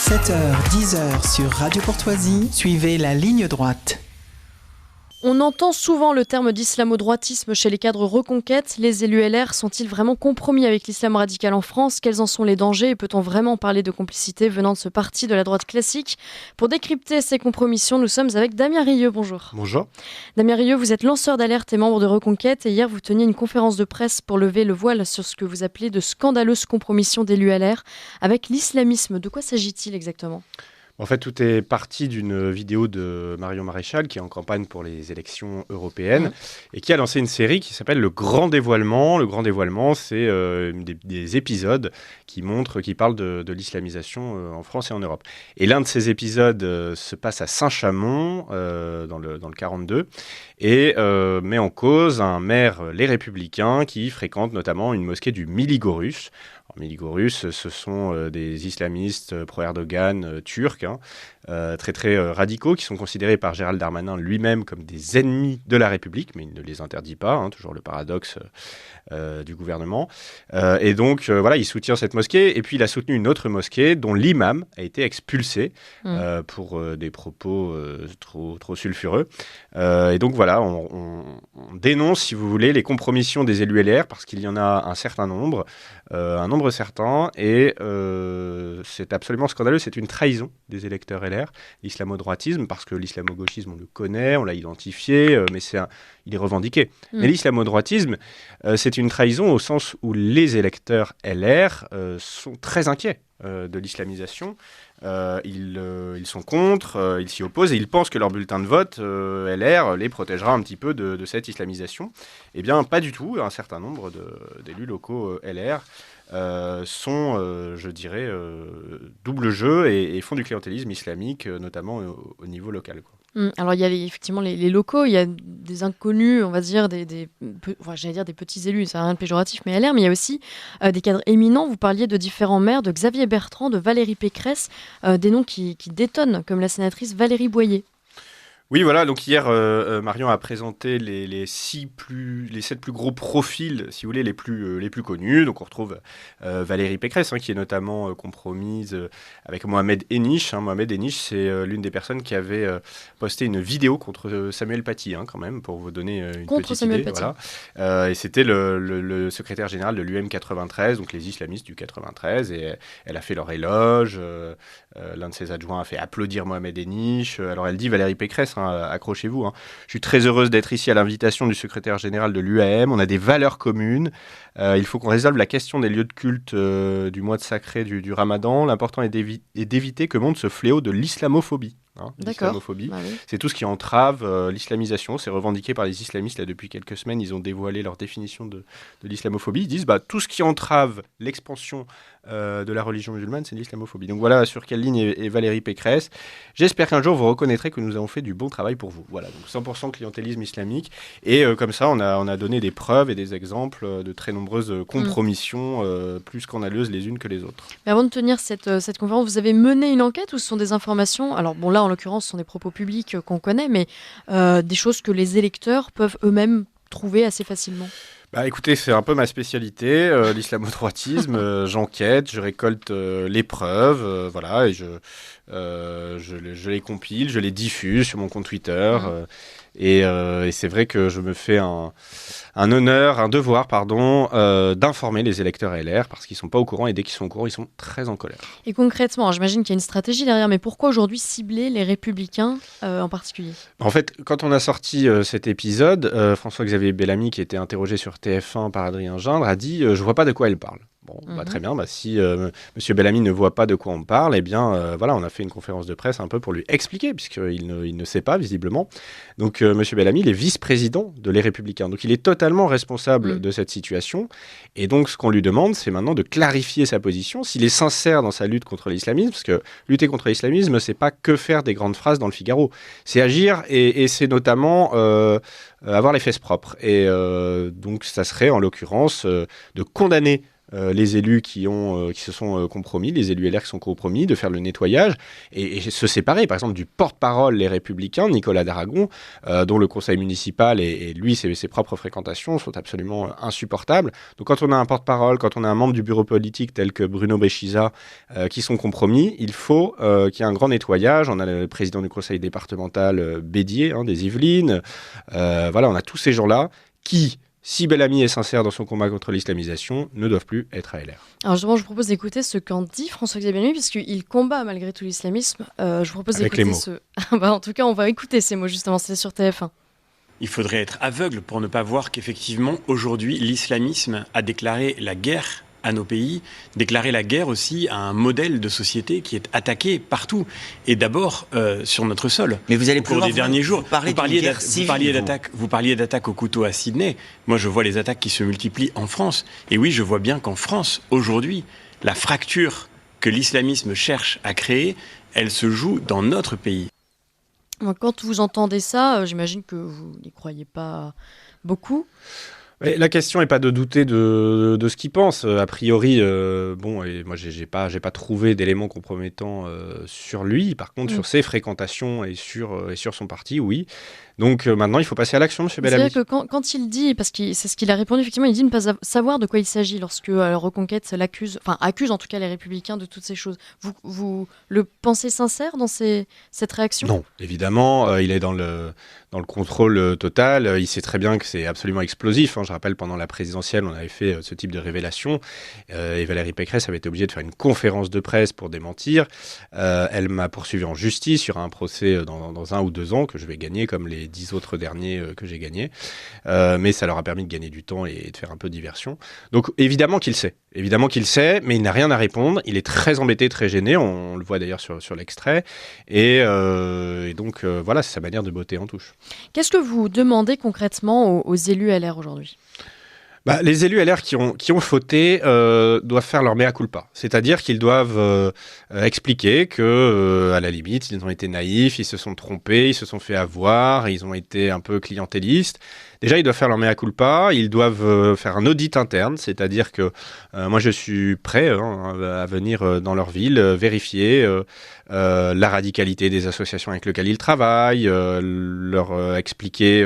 7h-10h sur Radio Courtoisie, suivez la ligne droite. On entend souvent le terme d'islamo-droitisme chez les cadres Reconquête. Les élus LR sont-ils vraiment compromis avec l'islam radical en France ? Quels en sont les dangers ? Et peut-on vraiment parler de complicité venant de ce parti de la droite classique ? Pour décrypter ces compromissions, nous sommes avec Damien Rieu. Bonjour. Bonjour. Damien Rieu, vous êtes lanceur d'alerte et membre de Reconquête. Et hier, vous teniez une conférence de presse pour lever le voile sur ce que vous appelez de scandaleuses compromissions d'élus LR avec l'islamisme. De quoi s'agit-il exactement ? En fait, tout est parti d'une vidéo de Marion Maréchal, qui est en campagne pour les élections européennes, et qui a lancé une série qui s'appelle Le Grand Dévoilement. Le Grand Dévoilement, c'est des épisodes qui parlent de l'islamisation en France et en Europe. Et l'un de ces épisodes se passe à Saint-Chamond, dans le 42, et met en cause un maire Les Républicains qui fréquente notamment une mosquée du Miligorus. Miligorus, ce sont des islamistes pro-Erdogan turcs, très très radicaux, qui sont considérés par Gérald Darmanin lui-même comme des ennemis de la République, mais il ne les interdit pas, toujours le paradoxe du gouvernement. Et donc, il soutient cette mosquée, et puis il a soutenu une autre mosquée dont l'imam a été expulsé pour des propos trop sulfureux. Et donc voilà, on dénonce, si vous voulez, les compromissions des élus LR, parce qu'il y en a un certain nombre, certain, et c'est absolument scandaleux, c'est une trahison des électeurs LR, l'islamo-droitisme, parce que l'islamo-gauchisme, on le connaît, on l'a identifié, mais il est revendiqué. Mais l'islamo-droitisme, c'est une trahison au sens où les électeurs LR sont très inquiets de l'islamisation. Ils sont contre, ils s'y opposent et ils pensent que leur bulletin de vote LR les protégera un petit peu de cette islamisation. Eh bien, pas du tout. Un certain nombre d'élus locaux LR sont, je dirais, double jeu et font du clientélisme islamique, notamment au niveau local, quoi. Alors il y a effectivement les locaux, il y a des inconnus, on va dire, des petits élus, ça n'a rien de péjoratif, mais LR, mais il y a aussi des cadres éminents. Vous parliez de différents maires, de Xavier Bertrand, de Valérie Pécresse, des noms qui détonnent, comme la sénatrice Valérie Boyer. Oui, voilà, donc hier, Marion a présenté les 7 plus gros profils, si vous voulez, les plus connus. Donc on retrouve Valérie Pécresse, qui est notamment compromise avec Mohamed Eniche. Mohamed Eniche, c'est l'une des personnes qui avait posté une vidéo contre Samuel Paty, quand même, pour vous donner une petite Samuel idée. Paty. Voilà. Et c'était le secrétaire général de l'UM 93, donc les islamistes du 93, et elle a fait leur éloge. L'un de ses adjoints a fait applaudir Mohamed Eniche. Alors elle dit, Valérie Pécresse, accrochez-vous. Je suis très heureuse d'être ici à l'invitation du secrétaire général de l'UAM. On a des valeurs communes. Il faut qu'on résolve la question des lieux de culte du mois de sacré du Ramadan. L'important est d'éviter que monte ce fléau de l'islamophobie. L'islamophobie, Bah oui. c'est tout ce qui entrave l'islamisation. C'est revendiqué par les islamistes. Là, depuis quelques semaines, ils ont dévoilé leur définition de l'islamophobie. Ils disent tout ce qui entrave l'expansion de la religion musulmane, c'est l'islamophobie. Donc voilà sur quelle ligne est Valérie Pécresse. J'espère qu'un jour vous reconnaîtrez que nous avons fait du bon travail pour vous. Voilà, donc 100% clientélisme islamique. Et comme ça, on a donné des preuves et des exemples de très nombreuses compromissions plus scandaleuses les unes que les autres. Mais avant de tenir cette conférence, vous avez mené une enquête ou ce sont des informations ? Alors bon, là en l'occurrence, ce sont des propos publics qu'on connaît, mais des choses que les électeurs peuvent eux-mêmes trouver assez facilement. Écoutez, c'est un peu ma spécialité, l'islamo-droitisme. J'enquête, je récolte les preuves, et je les compile, je les diffuse sur mon compte Twitter. Et c'est vrai que je me fais un devoir, d'informer les électeurs LR parce qu'ils ne sont pas au courant, et dès qu'ils sont au courant, ils sont très en colère. Et concrètement, j'imagine qu'il y a une stratégie derrière, mais pourquoi aujourd'hui cibler les Républicains en particulier ? En fait, quand on a sorti cet épisode, François-Xavier Bellamy, qui était interrogé sur TF1 par Adrien Gindre, a dit « je vois pas de quoi elle parle ». Bon, très bien, si M. Bellamy ne voit pas de quoi on parle, on a fait une conférence de presse un peu pour lui expliquer, puisqu'il ne sait pas, visiblement. Donc, M. Bellamy, il est vice-président de Les Républicains. Donc, il est totalement responsable de cette situation. Et donc, ce qu'on lui demande, c'est maintenant de clarifier sa position, s'il est sincère dans sa lutte contre l'islamisme, parce que lutter contre l'islamisme, c'est pas que faire des grandes phrases dans le Figaro. C'est agir, et c'est notamment avoir les fesses propres. Et donc, ça serait, en l'occurrence, de condamner les élus qui se sont compromis, les élus LR qui sont compromis, de faire le nettoyage et se séparer, par exemple, du porte-parole Les Républicains, Nicolas Daragon, dont le conseil municipal et lui, ses propres fréquentations sont absolument insupportables. Donc quand on a un porte-parole, quand on a un membre du bureau politique tel que Bruno Béchiza qui sont compromis, il faut qu'il y ait un grand nettoyage. On a le président du conseil départemental Bédier, des Yvelines. Voilà, on a tous ces gens-là qui, si Bellamy est sincère dans son combat contre l'islamisation, ne doivent plus être à LR. Alors justement, je vous propose d'écouter ce qu'en dit François-Xavier Bellamy, puisqu'il combat malgré tout l'islamisme. Je vous propose Avec d'écouter les mots. En tout cas, on va écouter ces mots, justement, c'est sur TF1. Il faudrait être aveugle pour ne pas voir qu'effectivement, aujourd'hui, l'islamisme a déclaré la guerre à nos pays, déclaré la guerre aussi à un modèle de société qui est attaqué partout, et d'abord sur notre sol. Mais vous allez au cours des derniers jours. Vous parliez d'attaque au couteau à Sydney. Moi, je vois les attaques qui se multiplient en France. Et oui, je vois bien qu'en France, aujourd'hui, la fracture que l'islamisme cherche à créer, elle se joue dans notre pays. Quand vous entendez ça, j'imagine que vous n'y croyez pas beaucoup. Mais la question n'est pas de douter de ce qu'il pense. A priori, et moi, j'ai pas trouvé d'éléments compromettants sur lui. Par contre, sur ses fréquentations et sur son parti, oui. Donc maintenant, il faut passer à l'action, M. Bellamy. C'est vrai que quand il dit, parce que c'est ce qu'il a répondu, effectivement, il dit ne pas savoir de quoi il s'agit lorsque Reconquête accuse en tout cas les Républicains de toutes ces choses. Vous le pensez sincère dans cette réaction ? Non, évidemment, il est dans le contrôle total. Il sait très bien que c'est absolument explosif. Je rappelle, pendant la présidentielle, on avait fait ce type de révélation. Et Valérie Pécresse avait été obligée de faire une conférence de presse pour démentir. Elle m'a poursuivi en justice. Il y aura un procès dans 1 ou 2 ans que je vais gagner, comme les 10 autres derniers que j'ai gagnés. Mais ça leur a permis de gagner du temps et de faire un peu de diversion. Donc évidemment qu'il sait, mais il n'a rien à répondre. Il est très embêté, très gêné. On le voit d'ailleurs sur l'extrait. Et donc voilà, c'est sa manière de botter en touche. Qu'est-ce que vous demandez concrètement aux élus LR aujourd'hui ? Les élus LR qui ont fauté doivent faire leur mea culpa. C'est-à-dire qu'ils doivent expliquer que, à la limite, ils ont été naïfs, ils se sont trompés, ils se sont fait avoir, ils ont été un peu clientélistes. Déjà, ils doivent faire leur mea culpa, ils doivent faire un audit interne, c'est-à-dire que moi, je suis prêt à venir dans leur ville, vérifier la radicalité des associations avec lesquelles ils travaillent, leur expliquer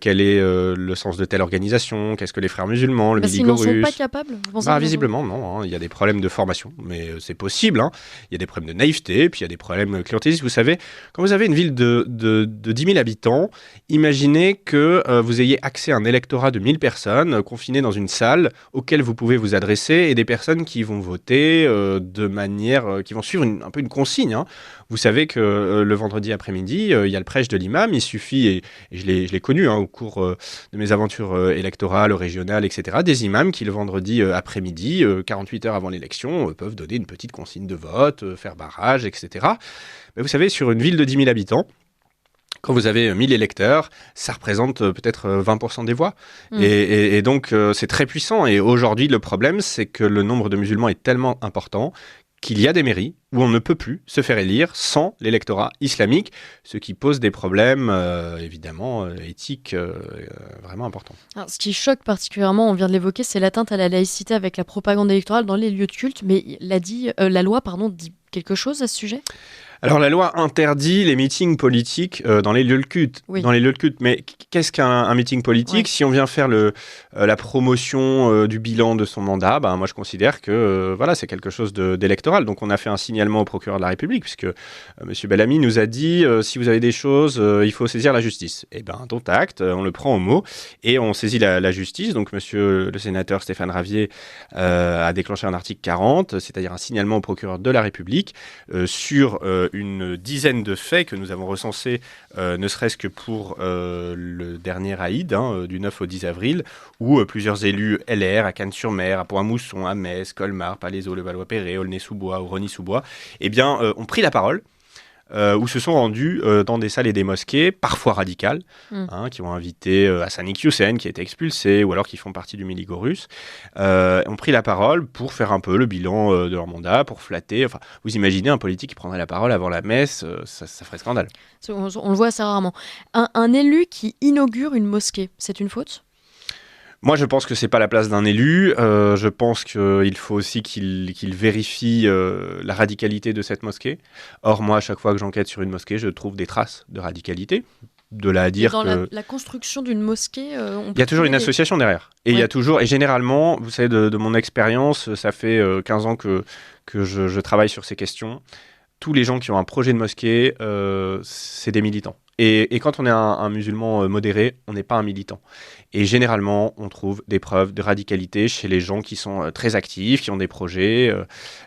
quel est le sens de telle organisation, qu'est-ce que les frères musulmans, le Miligorus. Ils n'en sont pas capables, vous pensez visiblement, non. Il y a des problèmes de formation, mais c'est possible. Il y a des problèmes de naïveté, puis il y a des problèmes clientélistes. Vous savez, quand vous avez une ville de 10 000 habitants, imaginez que vous ayez accès à un électorat de 1000 personnes confinées dans une salle auquel vous pouvez vous adresser et des personnes qui vont voter de manière... qui vont suivre un peu une consigne. Vous savez que le vendredi après-midi, il y a le prêche de l'imam. Il suffit, et je l'ai connu au cours de mes aventures électorales, régionales, etc., des imams qui, le vendredi après-midi, 48 heures avant l'élection, peuvent donner une petite consigne de vote, faire barrage, etc. Mais vous savez, sur une ville de 10 000 habitants, quand vous avez 1000 électeurs, ça représente peut-être 20% des voix. Et donc, c'est très puissant. Et aujourd'hui, le problème, c'est que le nombre de musulmans est tellement important qu'il y a des mairies où on ne peut plus se faire élire sans l'électorat islamique, ce qui pose des problèmes, évidemment, éthiques vraiment importants. Alors, ce qui choque particulièrement, on vient de l'évoquer, c'est l'atteinte à la laïcité avec la propagande électorale dans les lieux de culte. Mais la loi dit quelque chose à ce sujet ? Alors la loi interdit les meetings politiques dans les lieux de culte. Oui. Dans les lieux de culte. Mais qu'est-ce qu'un meeting politique ? Si on vient faire la promotion du bilan de son mandat, moi je considère que c'est quelque chose d'électoral. Donc on a fait un signalement au procureur de la République, puisque M. Bellamy nous a dit si vous avez des choses, il faut saisir la justice. Dont acte, on le prend au mot et on saisit la justice. Donc monsieur le sénateur Stéphane Ravier a déclenché un article 40, c'est-à-dire un signalement au procureur de la République sur une dizaine de faits que nous avons recensés, ne serait-ce que pour le dernier Aïd, du 9 au 10 avril, où plusieurs élus LR à Cannes-sur-Mer, à Pont-à-Mousson, à Metz, Colmar, Palaiseau, Levallois-Perret, Aulnay-sous-Bois ou Rosny-sous-Bois, ont pris la parole. Où se sont rendus dans des salles et des mosquées, parfois radicales, qui ont invité Hassan Iqiyoussen, qui a été expulsé, ou alors qui font partie du Miligorus, ont pris la parole pour faire un peu le bilan de leur mandat, pour flatter. Enfin, vous imaginez un politique qui prendrait la parole avant la messe, ça ferait scandale. On le voit assez rarement. Un élu qui inaugure une mosquée, c'est une faute ? Moi, je pense que c'est pas la place d'un élu. Je pense qu'il faut aussi qu'il vérifie la radicalité de cette mosquée. Or, moi, à chaque fois que j'enquête sur une mosquée, je trouve des traces de radicalité. De là à dire dans que la construction d'une mosquée, il y a toujours une association derrière. Et il y a toujours, et généralement, vous savez, de mon expérience, ça fait 15 ans que je travaille sur ces questions. Tous les gens qui ont un projet de mosquée, c'est des militants. Et quand on est un musulman modéré, on n'est pas un militant. Et généralement, on trouve des preuves de radicalité chez les gens qui sont très actifs, qui ont des projets.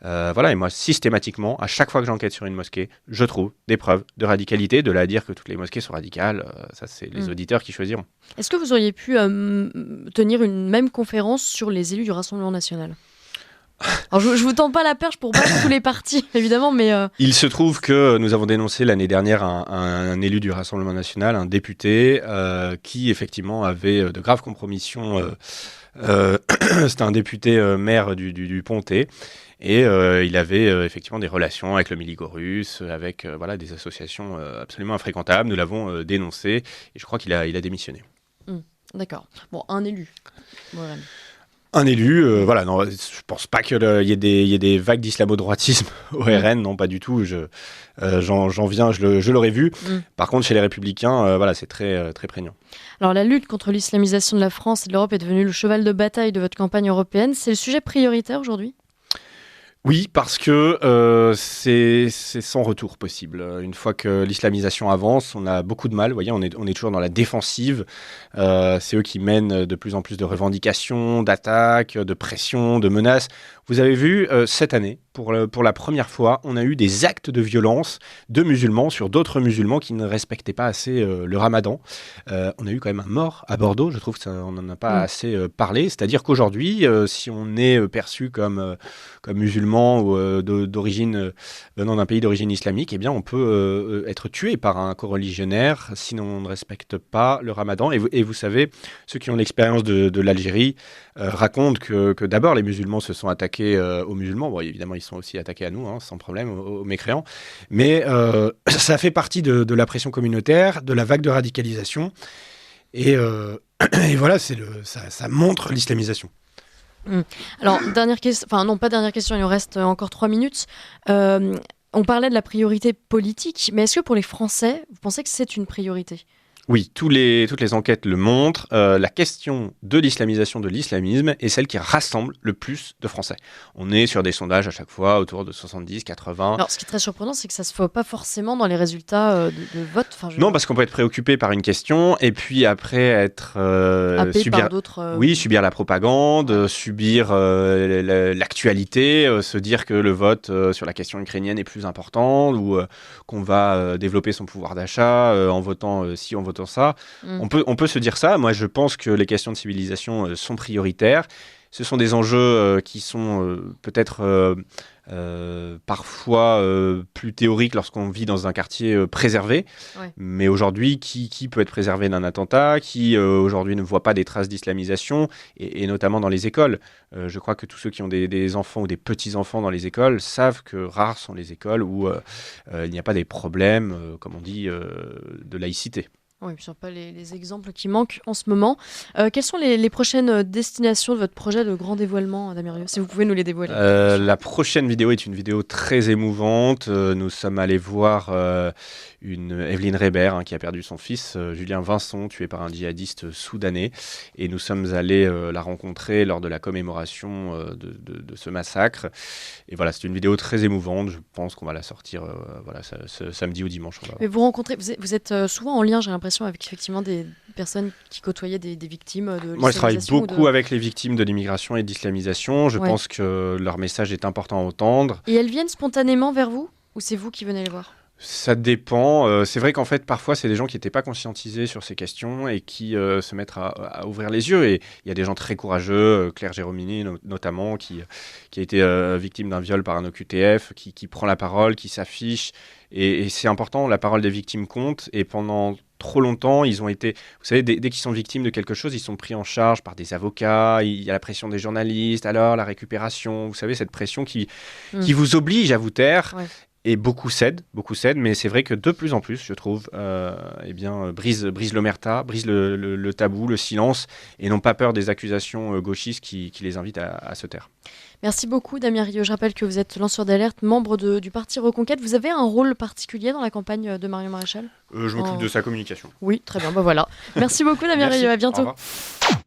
Voilà. Et moi, systématiquement, à chaque fois que j'enquête sur une mosquée, je trouve des preuves de radicalité. De là à dire que toutes les mosquées sont radicales, ça, c'est les auditeurs qui choisiront. Est-ce que vous auriez pu tenir une même conférence sur les élus du Rassemblement national ? Alors, je vous tends pas la perche pour battre tous les partis, évidemment, mais... Il se trouve que nous avons dénoncé l'année dernière un élu du Rassemblement national, un député, qui effectivement avait de graves compromissions. C'était un député maire du Pontet. Et il avait effectivement des relations avec le Miligorus, avec des associations absolument infréquentables. Nous l'avons dénoncé et je crois qu'il a démissionné. D'accord. Bon, un élu. Voilà. Un élu, non, je pense pas qu'il y ait des vagues d'islamo-droitisme au RN, non, pas du tout. J'en viens, je l'aurais vu. Par contre, chez les Républicains, c'est très, très prégnant. Alors, la lutte contre l'islamisation de la France et de l'Europe est devenue le cheval de bataille de votre campagne européenne. C'est le sujet prioritaire aujourd'hui ? Oui, parce que c'est sans retour possible. Une fois que l'islamisation avance, on a beaucoup de mal. Vous voyez, on est toujours dans la défensive. C'est eux qui mènent de plus en plus de revendications, d'attaques, de pressions, de menaces. Vous avez vu, cette année, pour la première fois, on a eu des actes de violence de musulmans sur d'autres musulmans qui ne respectaient pas assez le ramadan. On a eu quand même un mort à Bordeaux. Je trouve qu'on n'en a pas assez parlé. C'est-à-dire qu'aujourd'hui, si on est perçu comme musulman ou d'origine venant d'un pays d'origine islamique, eh bien, on peut être tué par un coreligionnaire si on ne respecte pas le ramadan. Et vous savez, ceux qui ont l'expérience de l'Algérie racontent que d'abord les musulmans se sont attaqués aux musulmans. Bon, évidemment, ils sont aussi attaqués à nous, sans problème, aux mécréants. Mais ça fait partie de la pression communautaire, de la vague de radicalisation. Et voilà, ça montre l'islamisation. Alors, dernière question, enfin non, pas dernière question, il nous reste encore 3 minutes. On parlait de la priorité politique, mais est-ce que pour les Français, vous pensez que c'est une priorité ? Oui, toutes les enquêtes le montrent. La question de l'islamisation, de l'islamisme est celle qui rassemble le plus de Français. On est sur des sondages à chaque fois autour de 70, 80. Alors, ce qui est très surprenant, c'est que ça ne se voit pas forcément dans les résultats de vote. Non, parce qu'on peut être préoccupé par une question et puis après être par d'autres. Subir la propagande, subir l'actualité, se dire que le vote sur la question ukrainienne est plus important ou qu'on va développer son pouvoir d'achat en votant en votant ça. On peut se dire ça. Moi, je pense que les questions de civilisation sont prioritaires. Ce sont des enjeux qui sont peut-être parfois plus théoriques lorsqu'on vit dans un quartier préservé. Ouais. Mais aujourd'hui, qui peut être préservé d'un attentat ? Qui aujourd'hui ne voit pas des traces d'islamisation et notamment dans les écoles. Je crois que tous ceux qui ont des enfants ou des petits-enfants dans les écoles savent que rares sont les écoles où il n'y a pas des problèmes, comme on dit, de laïcité. Oui, ce ne sont pas les exemples qui manquent en ce moment. Quelles sont les prochaines destinations de votre projet de grand dévoilement, Damien, si vous pouvez nous les dévoiler? La prochaine vidéo est une vidéo très émouvante. Nous sommes allés voir une Evelyne Reber qui a perdu son fils, Julien Vincent, tué par un djihadiste soudanais. Et nous sommes allés la rencontrer lors de la commémoration de ce massacre. Et voilà, c'est une vidéo très émouvante. Je pense qu'on va la sortir ce samedi ou dimanche. Mais vous rencontrez, vous êtes souvent en lien, j'ai l'impression, avec effectivement des personnes qui côtoyaient des victimes de l'islamisation. Moi, je travaille beaucoup avec les victimes de l'immigration et de l'islamisation. Je pense que leur message est important à entendre. Et elles viennent spontanément vers vous ou c'est vous qui venez les voir ? Ça dépend. C'est vrai qu'en fait, parfois, c'est des gens qui n'étaient pas conscientisés sur ces questions et qui se mettent à ouvrir les yeux. Et il y a des gens très courageux, Claire Géromini notamment, qui a été victime d'un viol par un OQTF, qui prend la parole, qui s'affiche. Et c'est important, la parole des victimes compte. Et pendant trop longtemps, ils ont été... Vous savez, dès qu'ils sont victimes de quelque chose, ils sont pris en charge par des avocats, il y a la pression des journalistes, alors la récupération, vous savez, cette pression qui vous oblige à vous taire. Ouais. Et beaucoup cèdent, mais c'est vrai que de plus en plus, je trouve, brise l'omerta, brise le tabou, le silence, et n'ont pas peur des accusations gauchistes qui les invitent à se taire. Merci beaucoup Damien Rieu. Je rappelle que vous êtes lanceur d'alerte, membre du parti Reconquête. Vous avez un rôle particulier dans la campagne de Marion Maréchal ? Je m'occupe de sa communication. Oui, très bien, voilà. Merci beaucoup Damien Rieu, à bientôt. Au revoir.